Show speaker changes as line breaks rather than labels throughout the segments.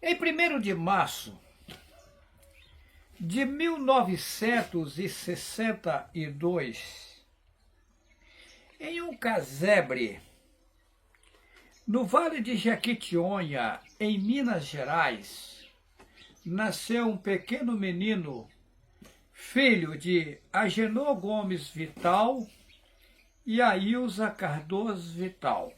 Em 1º de março de 1962, em um casebre, no Vale de Jequitinhonha, em Minas Gerais, nasceu um pequeno menino, filho de Agenor Gomes Vital e Ailza Cardoso Vital,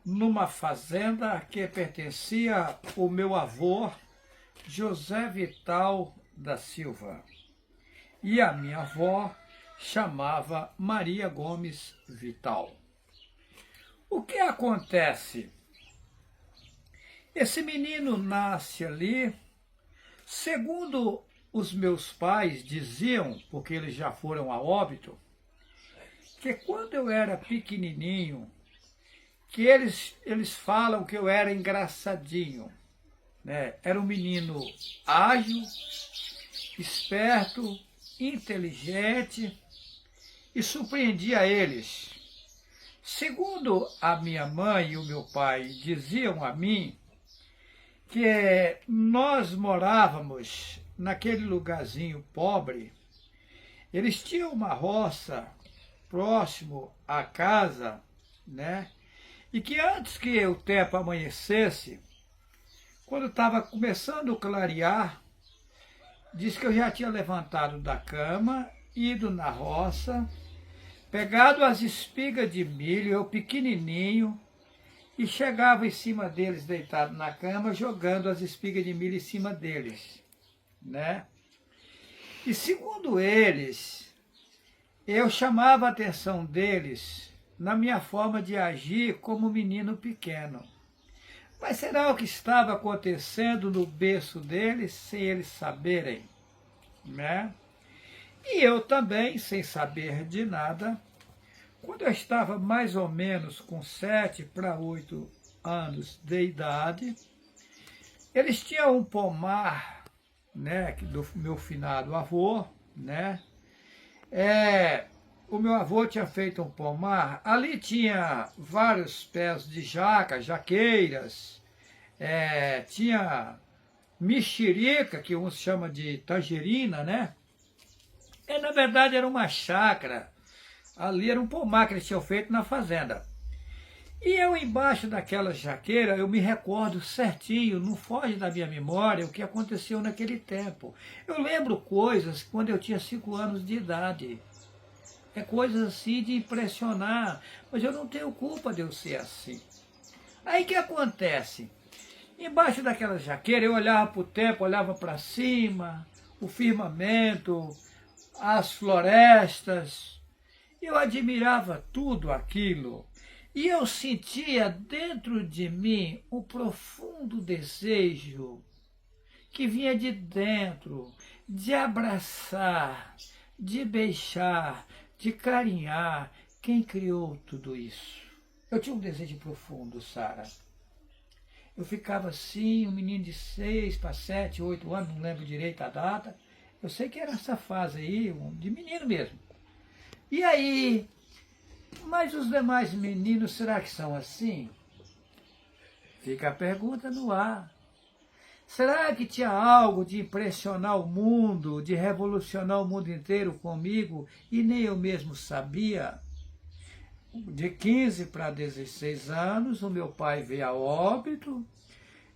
numa fazenda que pertencia ao meu avô, José Vital da Silva, e a minha avó chamava Maria Gomes Vital. O que acontece? Esse menino nasce ali, segundo os meus pais diziam, porque eles já foram a óbito, que quando eu era pequenininho, que eles falam que eu era engraçadinho, né? Era um menino ágil, esperto, inteligente e surpreendia eles. Segundo a minha mãe e o meu pai diziam a mim, que nós morávamos naquele lugarzinho pobre, eles tinham uma roça próximo à casa, né? E que antes que o tempo amanhecesse, quando estava começando a clarear, diz que eu já tinha levantado da cama, ido na roça, pegado as espigas de milho, eu pequenininho, e chegava em cima deles, deitado na cama, jogando as espigas de milho em cima deles, né? E segundo eles, eu chamava a atenção deles na minha forma de agir como menino pequeno. Mas será o que estava acontecendo no berço deles, sem eles saberem, né? E eu também, sem saber de nada, quando eu estava mais ou menos com 7 para 8 anos de idade, eles tinham um pomar, né, do meu finado avô, né? O meu avô tinha feito um pomar, ali tinha vários pés de jaca, jaqueiras, tinha mexerica, que uns chamam de tangerina, né? E, na verdade, era uma chácara. Ali era um pomar que eles tinham feito na fazenda. E eu, embaixo daquela jaqueira, eu me recordo certinho, não foge da minha memória o que aconteceu naquele tempo. Eu lembro coisas quando eu tinha 5 anos de idade. É coisas assim de impressionar, mas eu não tenho culpa de eu ser assim. Aí o que acontece? Embaixo daquela jaqueira eu olhava para o tempo, olhava para cima, o firmamento, as florestas, eu admirava tudo aquilo. E eu sentia dentro de mim um profundo desejo que vinha de dentro, de abraçar, de beijar, de carinhar quem criou tudo isso. Eu tinha um desejo profundo, Sara. Eu ficava assim, um menino de 6 para 7, 8 anos, não lembro direito a data. Eu sei que era essa fase aí, de menino mesmo. E aí, mas os demais meninos, será que são assim? Fica a pergunta no ar. Será que tinha algo de impressionar o mundo, de revolucionar o mundo inteiro comigo e nem eu mesmo sabia? De 15 para 16 anos, o meu pai veio a óbito.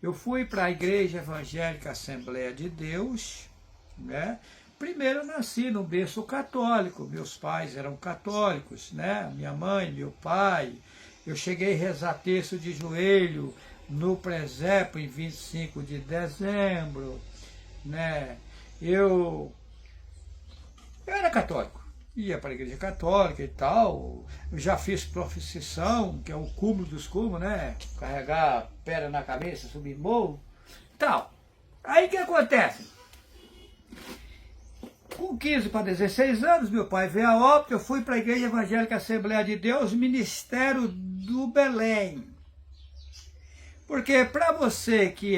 Eu fui para a Igreja Evangélica Assembleia de Deus, né? Primeiro eu nasci no berço católico, meus pais eram católicos, né? Minha mãe, meu pai. Eu cheguei a rezar terço de joelho no presépio em 25 de dezembro, né? Eu era católico, ia para a igreja católica e tal. Eu já fiz profissão, que é o cúmulo dos cúmulos, né? Carregar pedra na cabeça, subir morro, tal. Aí o que acontece? Com 15 para 16 anos, meu pai veio a óbito, eu fui para a Igreja Evangélica Assembleia de Deus, Ministério do Belém. Porque para você que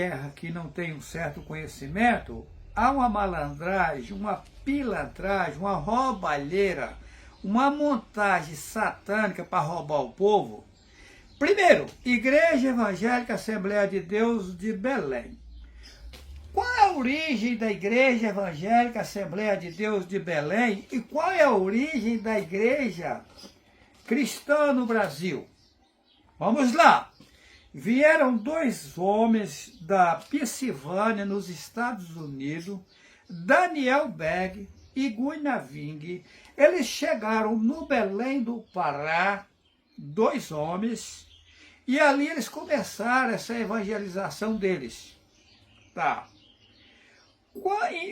não tem um certo conhecimento, há uma malandragem, uma pilantragem, uma roubalheira, uma montagem satânica para roubar o povo, Primeiro, Igreja Evangélica Assembleia de Deus de Belém. Qual é a origem da Igreja Evangélica Assembleia de Deus de Belém e qual é a origem da Igreja Cristã no Brasil? Vamos lá. Vieram dois homens da Pensilvânia, nos Estados Unidos, Daniel Berg e Guinaving. Eles chegaram no Belém do Pará, dois homens, e ali eles começaram essa evangelização deles. Tá.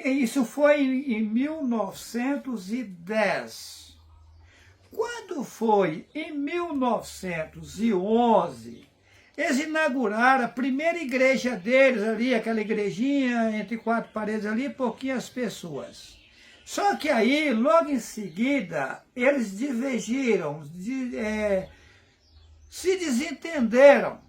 Isso foi em 1910. Quando foi em 1911, eles inauguraram a primeira igreja deles ali, aquela igrejinha entre quatro paredes ali, pouquinhas pessoas. Só que aí, logo em seguida, eles divergiram, se desentenderam.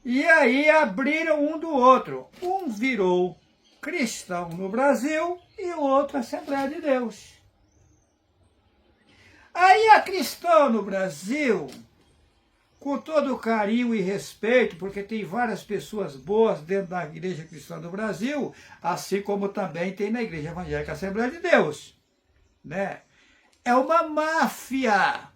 E aí abriram um do outro. Um virou cristão no Brasil e o outro Assembleia de Deus. Aí a cristã no Brasil, com todo o carinho e respeito, porque tem várias pessoas boas dentro da Igreja Cristã do Brasil, assim como também tem na Igreja Evangélica Assembleia de Deus, né? É uma máfia.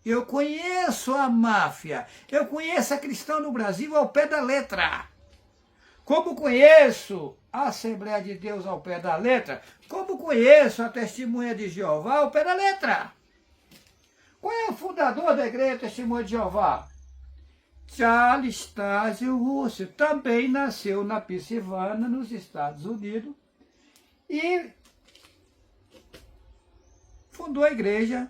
Eu conheço a máfia. Eu conheço a cristã no Brasil ao pé da letra. Como conheço a Assembleia de Deus ao pé da letra, como conheço a Testemunha de Jeová ao pé da letra. Qual é o fundador da Igreja Testemunha de Jeová? Charles Taze Russell. Também nasceu na Pensilvânia, nos Estados Unidos, e fundou a Igreja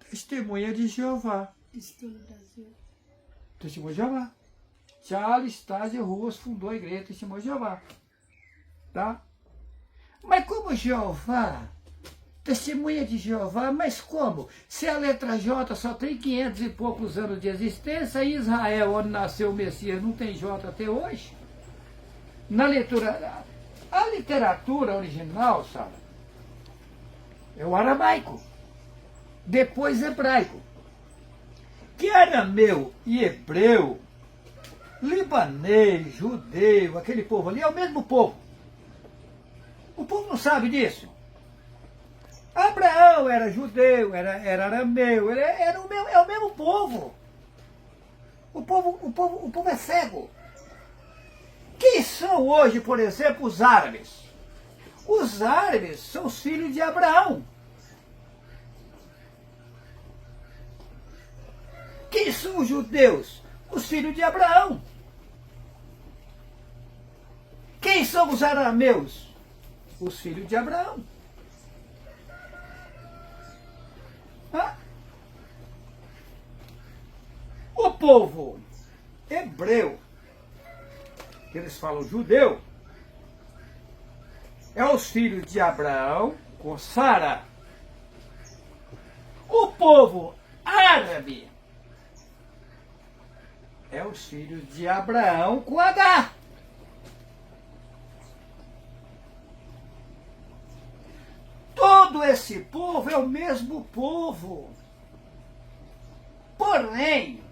Testemunha de Jeová. Testemunha de Jeová. Charles Taze Russell fundou a Igreja Testemunha de Jeová. Tá? Mas como Jeová, Testemunha de Jeová, mas como? Se a letra J só tem 500 e poucos anos de existência, e Israel, onde nasceu o Messias, não tem J até hoje? A literatura original, sabe, é o aramaico, depois hebraico. Que arameu e hebreu, libanês, judeu, aquele povo ali é o mesmo povo. O povo não sabe disso. Abraão era judeu, era arameu, é o mesmo povo. O povo é cego. Quem são hoje, por exemplo, os árabes? Os árabes são os filhos de Abraão. Quem são os judeus? Os filhos de Abraão. Quem são os arameus? Os filhos de Abraão. O povo hebreu, que eles falam judeu, é os filhos de Abraão com Sara. O povo árabe é os filhos de Abraão com Agar. Todo esse povo é o mesmo povo. Porém,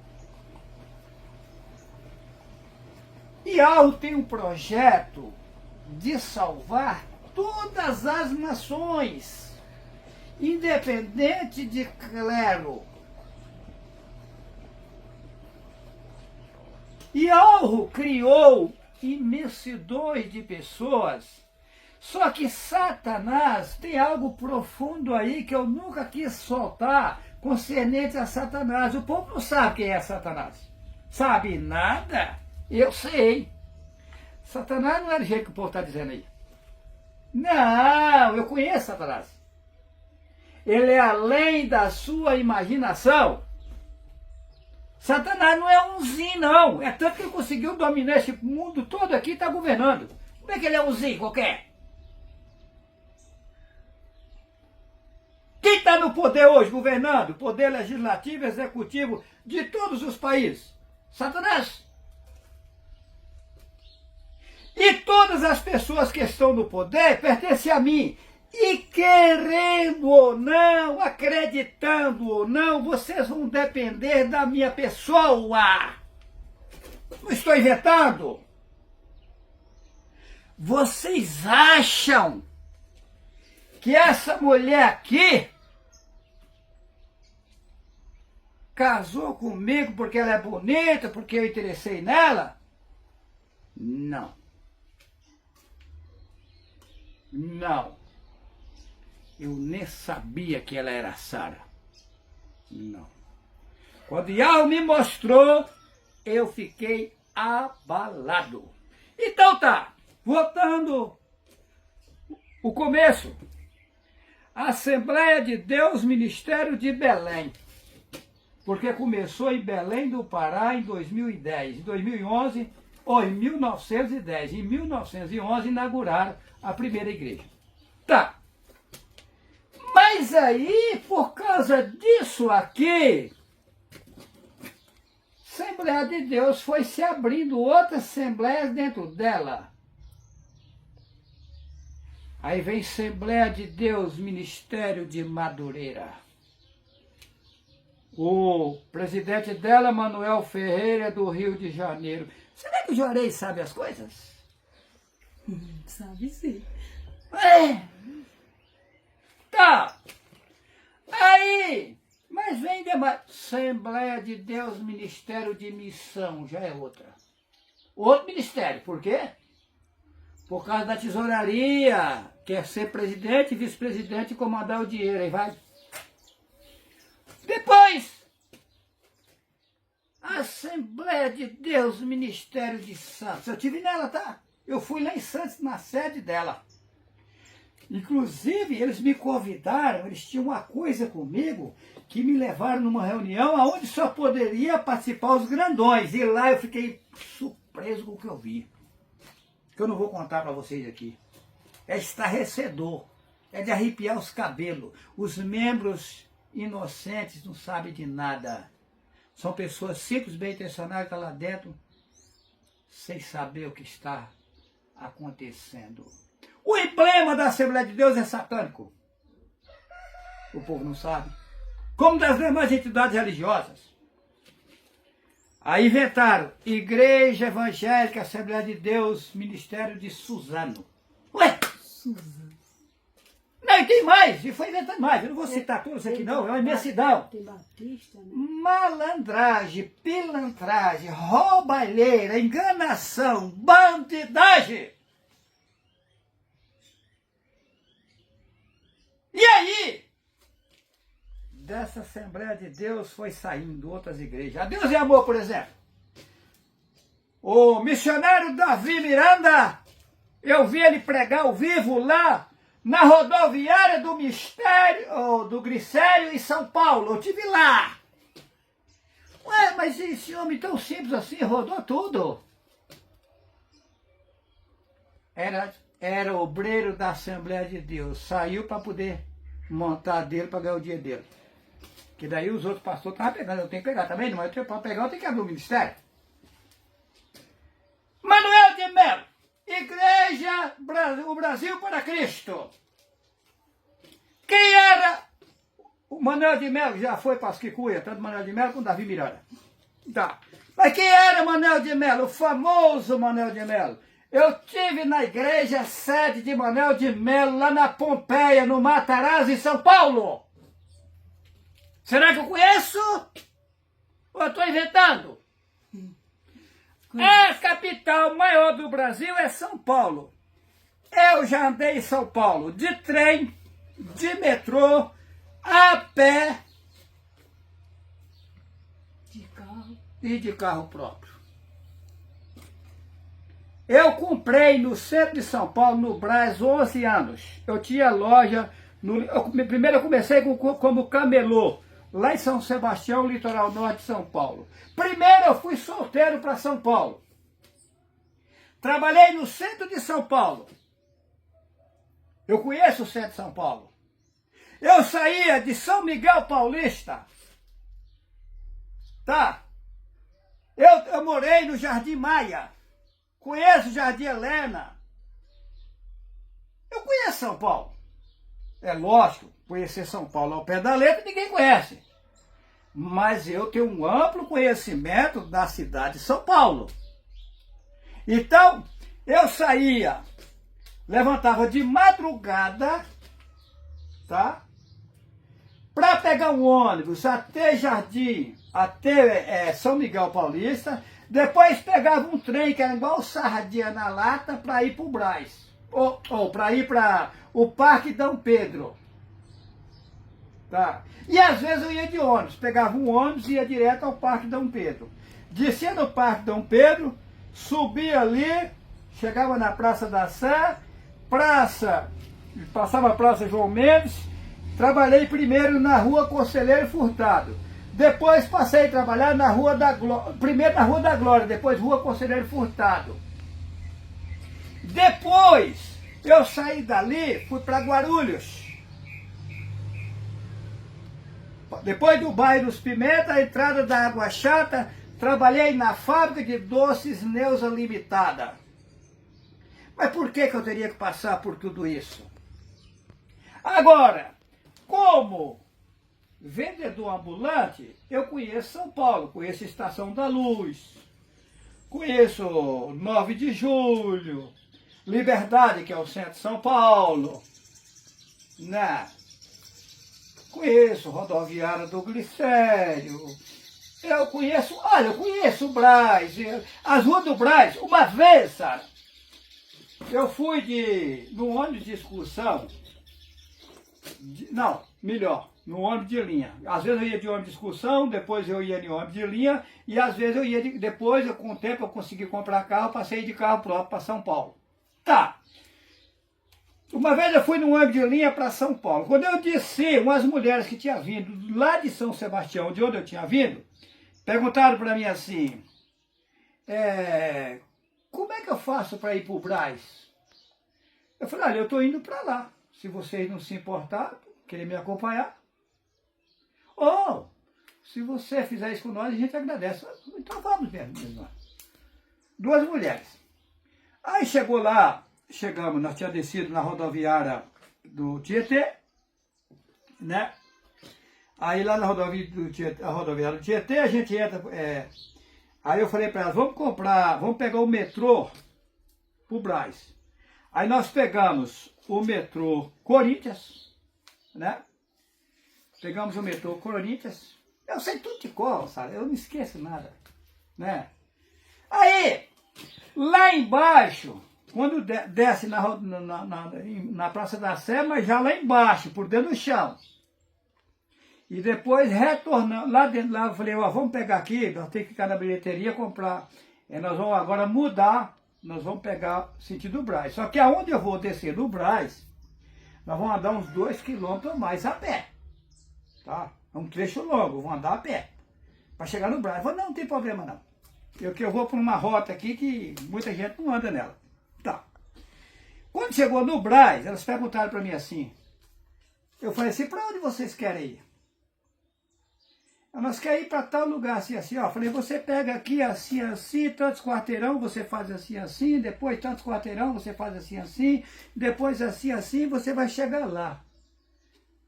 Yahweh tem um projeto de salvar todas as nações, independente de clero. Yahweh criou imensidões de pessoas. Só que Satanás tem algo profundo aí que eu nunca quis soltar concernente a Satanás. O povo não sabe quem é Satanás. Sabe nada? Eu sei. Satanás não é do jeito que o povo está dizendo aí. Não, eu conheço Satanás. Ele é além da sua imaginação. Satanás não é umzinho, não. É tanto que ele conseguiu dominar esse mundo todo aqui e está governando. Como é que ele é umzinho qualquer? Quem está no poder hoje, governando? Poder legislativo, executivo de todos os países? Satanás. E todas as pessoas que estão no poder pertencem a mim. E querendo ou não, acreditando ou não, vocês vão depender da minha pessoa. Não estou inventando. Vocês acham que essa mulher aqui casou comigo porque ela é bonita, porque eu interessei nela? Não. Não. Eu nem sabia que ela era Sara. Não. Quando Yahweh me mostrou, eu fiquei abalado. Então tá, voltando o começo. Assembleia de Deus, Ministério de Belém. Porque começou em Belém do Pará em 2010. Em 2011, ou em 1910. Em 1911 inauguraram a primeira igreja. Tá. Mas aí, por causa disso aqui, Assembleia de Deus foi se abrindo outras assembleias dentro dela. Aí vem Assembleia de Deus, Ministério de Madureira. O presidente dela, Manuel Ferreira, do Rio de Janeiro. Será que o Juarez sabe as coisas?
Sabe sim.
É. Tá. Aí, mas vem demais. Assembleia de Deus, Ministério de Missão, já é outra. Outro ministério, por quê? Por causa da tesouraria, quer ser presidente, vice-presidente e comandar o dinheiro, aí vai. Depois, Assembleia de Deus, Ministério de Santos. Eu estive nela, tá? Eu fui lá em Santos, na sede dela. Inclusive, eles me convidaram, eles tinham uma coisa comigo, que me levaram numa reunião onde só poderia participar os grandões. E lá eu fiquei surpreso com o que eu vi. Que eu não vou contar para vocês aqui. É estarrecedor, é de arrepiar os cabelos. Os membros inocentes não sabem de nada. São pessoas simples, bem intencionadas, que estão lá dentro, sem saber o que está acontecendo. O emblema da Assembleia de Deus é satânico. O povo não sabe. Como das demais entidades religiosas. Aí inventaram Igreja Evangélica, Assembleia de Deus, Ministério de Suzano. Ué?
Suzano.
Não, e tem mais, e foi inventando mais. Eu não vou citar todos aqui não, é uma imensidão.
Tem Batista, né?
Malandragem, pilantragem, roubalheira, enganação, bandidagem. E aí, dessa Assembleia de Deus foi saindo outras igrejas. A Deus e Amor, por exemplo. O missionário Davi Miranda, eu vi ele pregar ao vivo lá na rodoviária do Mistério, do Glicério em São Paulo. Eu estive lá. Ué, mas esse homem tão simples assim rodou tudo. Era obreiro da Assembleia de Deus. Saiu para poder montar dele, para ganhar o dia dele. Que daí os outros pastores estavam pegando. Eu tenho que pegar também, mas para pegar eu tenho que abrir o ministério. Manuel de Melo. Igreja o Brasil para Cristo. Quem era o Manuel de Melo? Já foi para as Quicuia, tanto Manuel de Melo como Davi Miranda. Tá. Mas quem era Manuel de Melo? O famoso Manuel de Melo. Eu tive na igreja sede de Manuel de Melo, lá na Pompeia, no Matarazzo, em São Paulo. Será que eu conheço? Ou eu estou inventando? A capital maior do Brasil é São Paulo. Eu já andei em São Paulo de trem, de metrô, a pé
De carro.
e de carro próprio. Eu comprei no centro de São Paulo, no Brás, 11 anos. Eu tinha loja, primeiro eu comecei como camelô, lá em São Sebastião, litoral norte de São Paulo. Primeiro eu fui solteiro para São Paulo. Trabalhei no centro de São Paulo. Eu conheço o centro de São Paulo. Eu saía de São Miguel Paulista. Tá? Eu morei no Jardim Maia. Conheço o Jardim Helena. Eu conheço São Paulo. É lógico, conhecer São Paulo ao pé da letra ninguém conhece. Mas eu tenho um amplo conhecimento da cidade de São Paulo. Então, eu saía, levantava de madrugada, tá? Para pegar um ônibus até Jardim, até São Miguel Paulista, depois pegava um trem que era igual sardinha na lata para ir para o Brás, ou para ir para o Parque Dom Pedro. Tá? E às vezes eu ia de ônibus, pegava um ônibus e ia direto ao Parque Dom Pedro. Descia no Parque Dom Pedro, subia ali, chegava na Praça da Sé, passava a Praça João Mendes, trabalhei primeiro na Rua Conselheiro Furtado. Depois passei a trabalhar na Rua da Glória, primeiro na Rua da Glória, depois Rua Conselheiro Furtado. Depois eu saí dali, fui para Guarulhos. Depois do bairro dos Pimenta, a entrada da Água Chata, trabalhei na fábrica de doces Neuza Limitada. Mas por que eu teria que passar por tudo isso? Agora, como vendedor ambulante, eu conheço São Paulo, conheço a Estação da Luz, conheço 9 de Julho, Liberdade, que é o centro de São Paulo, né? Conheço Rodoviária do Glicério, eu conheço o Brás, as ruas do Brás. Uma vez, Sara, eu fui no ônibus de excursão, no ônibus de linha. Às vezes eu ia de ônibus de excursão, depois eu ia de ônibus de linha, e às vezes eu ia, depois, com o tempo, eu consegui comprar carro, passei de carro próprio para São Paulo. Tá. Uma vez eu fui no ônibus de linha para São Paulo. Quando eu desci, umas mulheres que tinham vindo lá de São Sebastião, de onde eu tinha vindo, perguntaram para mim assim, como é que eu faço para ir para o Brás? Eu falei, olha, eu estou indo para lá. Se vocês não se importarem, querem me acompanhar. Ou, se você fizer isso com nós, a gente agradece. Então vamos mesmo. Duas mulheres. Aí chegou lá, nós tínhamos descido na rodoviária do Tietê, né? Aí lá na rodoviária do Tietê, a gente entra, aí eu falei para elas, vamos pegar o metrô pro Brás. Aí nós pegamos o metrô Corinthians, né? Pegamos o metrô Corinthians, eu sei tudo de cor, sabe? Eu não esqueço nada, né? Aí, lá embaixo, quando desce na Praça da Sé, mas já lá embaixo, por dentro do chão. E depois retornando, lá dentro, eu falei, vamos pegar aqui, nós temos que ficar na bilheteria comprar. Nós vamos agora mudar, nós vamos pegar sentido Brás. Só que aonde eu vou descer do Brás, nós vamos andar uns 2 quilômetros ou mais a pé. Tá? É um trecho longo, vou andar a pé. Para chegar no Brás. Eu falei, não tem problema não. Eu vou por uma rota aqui que muita gente não anda nela. Tá. Quando chegou no Brás, elas perguntaram para mim assim. Eu falei assim, para onde vocês querem ir? Nós queremos ir para tal lugar, assim, assim, ó. Falei, você pega aqui, assim, assim, tantos quarteirão, você faz assim, assim, depois tantos quarteirão, você faz assim, assim, depois assim, assim, você vai chegar lá.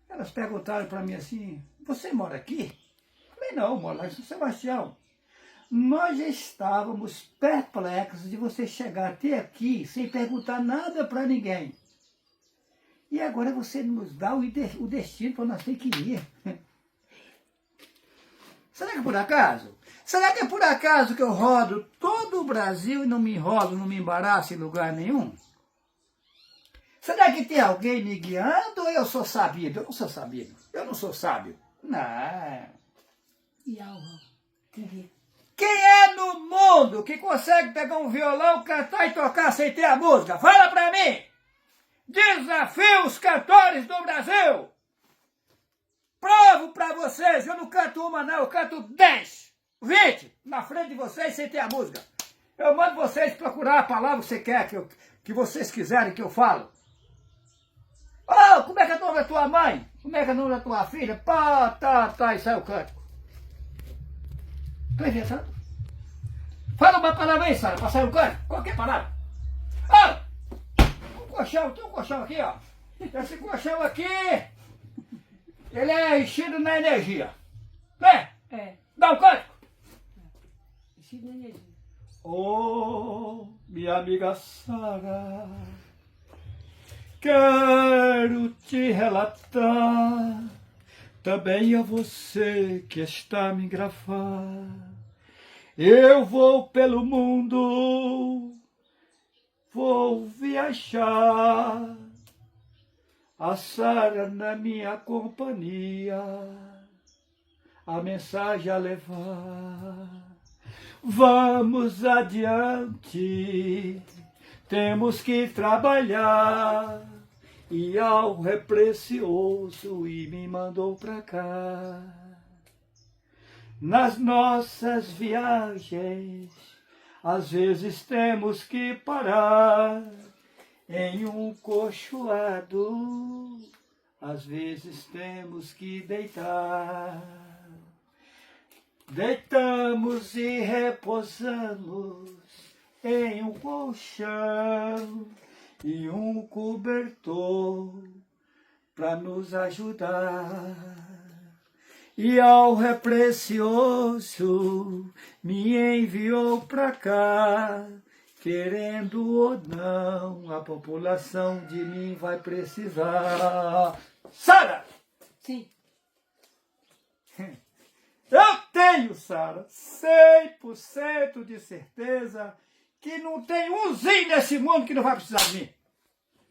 Elas perguntaram para mim assim, você mora aqui? Falei, não, eu moro lá em São Sebastião. Nós já estávamos perplexos de você chegar até aqui sem perguntar nada para ninguém. E agora você nos dá o destino para nós ter que ir. Será que é por acaso? Será que é por acaso que eu rodo todo o Brasil e não me enrolo, não me embaraço em lugar nenhum? Será que tem alguém me guiando ou eu sou sabido? Eu não sou sabido. Eu não sou sábio. Não.
E algo.
Quem é no mundo que consegue pegar um violão, cantar e tocar sem ter a música? Fala pra mim! Desafio os cantores do Brasil! Provo pra vocês, eu não canto uma não, eu canto 10, 20 na frente de vocês sem ter a música. Eu mando vocês procurar a palavra que você quer, que vocês quiserem que eu falo. Oh, como é que é o nome da tua mãe? Como é que é o nome da tua filha? Pá, tá, e sai o cântico. Tô inventando? Fala uma palavra aí, Sara, pra sair o cântico. Qualquer palavra. Ah, tem um colchão aqui, ó. Esse colchão aqui, ele é enchido na energia. Né?
É.
Dá um código.
Enchido de energia.
Oh, minha amiga Sara, quero te relatar também a você que está a me gravar. Eu vou pelo mundo, vou viajar, a Sara na minha companhia, a mensagem a levar. Vamos adiante, temos que trabalhar, e algo é precioso e me mandou pra cá. Nas nossas viagens, às vezes temos que parar em um cochoado, às vezes temos que deitar. Deitamos e repousamos em um colchão e um cobertor para nos ajudar. E algo é precioso me enviou para cá, querendo ou não, a população de mim vai precisar. Sara!
Sim.
Eu tenho, Sara, 100% de certeza que não tem umzinho nesse mundo que não vai precisar de mim.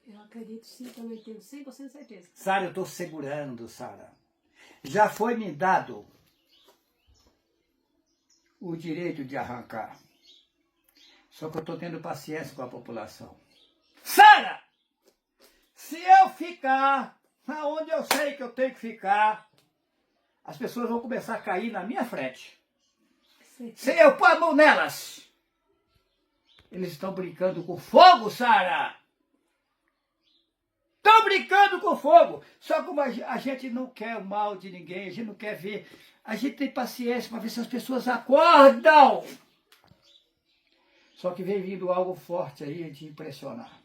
Eu acredito sim, também tenho 100% de certeza.
Sara, eu estou segurando, Sara. Já foi me dado o direito de arrancar. Só que eu estou tendo paciência com a população. Sara! Se eu ficar aonde eu sei que eu tenho que ficar, as pessoas vão começar a cair na minha frente. Se eu pôr a mão nelas, eles estão brincando com fogo, Sara! Estão brincando com fogo! Só como a gente não quer o mal de ninguém, a gente não quer ver, a gente tem paciência para ver se as pessoas acordam. Só que vem vindo algo forte aí de impressionar.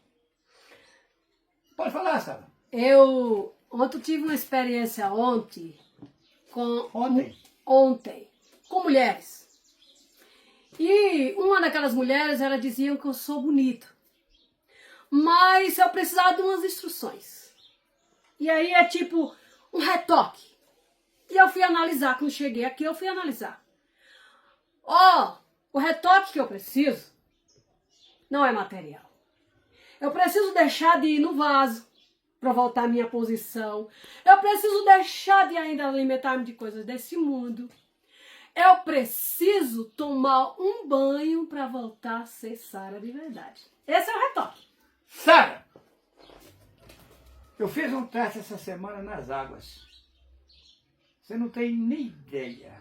Pode falar, Sara.
Ontem tive uma experiência ontem, com mulheres. E uma daquelas mulheres, ela dizia que eu sou bonito. Mas eu precisava de umas instruções. E aí é tipo um retoque. E eu fui analisar, quando cheguei aqui eu fui analisar. O retoque que eu preciso não é material. Eu preciso deixar de ir no vaso para voltar à minha posição. Eu preciso deixar de ainda alimentar-me de coisas desse mundo. Eu preciso tomar um banho para voltar a ser Sara de verdade. Esse é o retoque.
Sara, eu fiz um teste essa semana nas águas. Você não tem nem ideia.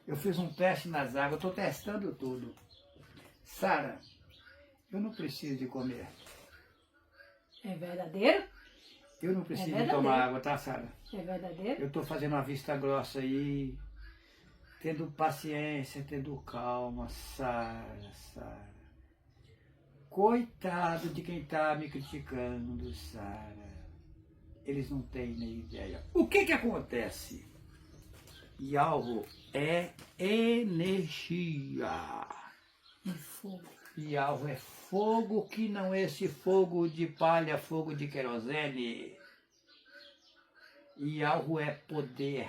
Eu fiz um teste nas águas, estou testando tudo. Sara, eu não preciso de comer.
É verdadeiro?
Eu não preciso de tomar água, tá, Sara?
É verdadeiro?
Eu estou fazendo uma vista grossa aí, tendo paciência, tendo calma, Sara. Coitado de quem está me criticando, Sara. Eles não têm nem ideia. O que acontece? E algo é energia.
É fogo.
E algo é fogo que não é esse fogo de palha, fogo de querosene. E algo é poder.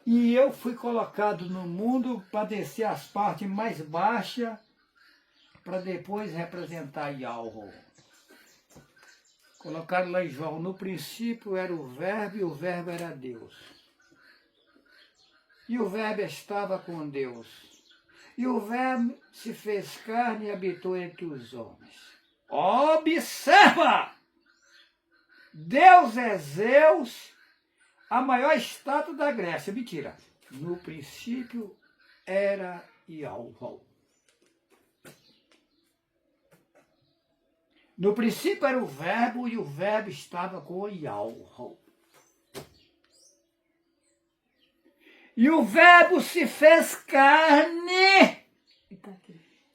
E eu fui colocado no mundo para descer as partes mais baixas, para depois representar Yahweh. Colocaram lá em João, no princípio era o Verbo e o Verbo era Deus. E o Verbo estava com Deus. E o Verbo se fez carne e habitou entre os homens. Observa! Deus é Zeus, a maior estátua da Grécia. Mentira. No princípio era Yahweh. No princípio era o Verbo e o Verbo estava com Yahweh. E o Verbo se fez carne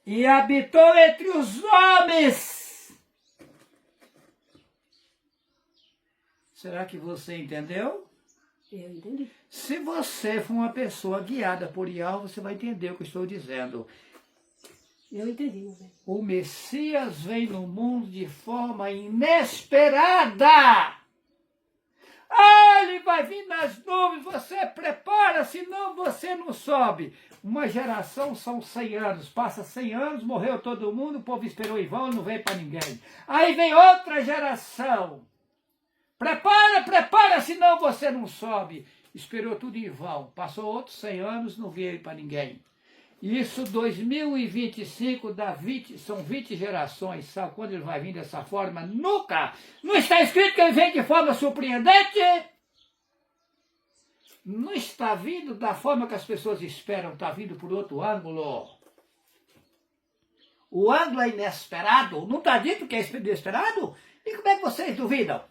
e habitou entre os homens. Será que você entendeu?
Eu entendi.
Se você for uma pessoa guiada por Yahweh, você vai entender o que eu estou dizendo.
Eu entendi, meu bem.
O Messias vem no mundo de forma inesperada. Ele vai vir nas nuvens, você prepara, senão você não sobe. Uma geração são 100 anos, passa 100 anos, morreu todo mundo, o povo esperou em vão e não veio para ninguém. Aí vem outra geração. Prepara, senão você não sobe. Esperou tudo em vão, passou outros 100 anos, não veio para ninguém. Isso 2025 são 20 gerações, sabe quando ele vai vir dessa forma? Nunca! Não está escrito que ele vem de forma surpreendente? Não está vindo da forma que as pessoas esperam, está vindo por outro ângulo. O ângulo é inesperado, não está dito que é inesperado? E como é que vocês duvidam?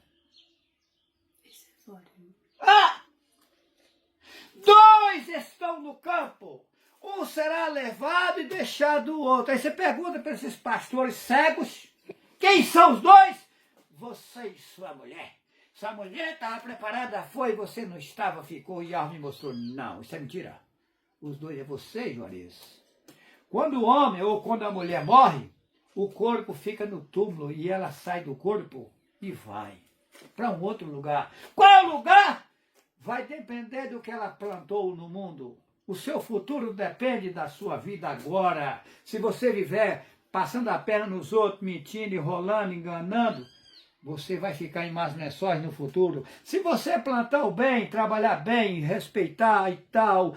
Dois estão no campo. Um será levado e deixado o outro. Aí você pergunta para esses pastores cegos, quem são os dois? Você e sua mulher. Sua mulher estava preparada, foi, você não estava, ficou, e Yahweh me mostrou. Não, isso é mentira. Os dois é você, Juarez. Quando o homem ou quando a mulher morre, o corpo fica no túmulo e ela sai do corpo e vai para um outro lugar. Qual lugar? Vai depender do que ela plantou no mundo. O seu futuro depende da sua vida agora. Se você viver passando a perna nos outros, mentindo, enrolando, enganando, você vai ficar em más lençóis no futuro. Se você plantar o bem, trabalhar bem, respeitar e tal,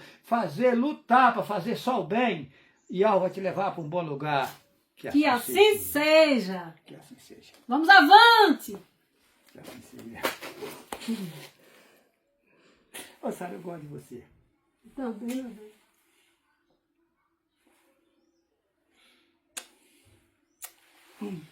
lutar para fazer só o bem, Yahweh vai te levar para um bom lugar.
Que assim seja.
Que assim seja.
Vamos avante.
Que assim seja. Ô, Sara, eu gosto de você.
Também, meu bem.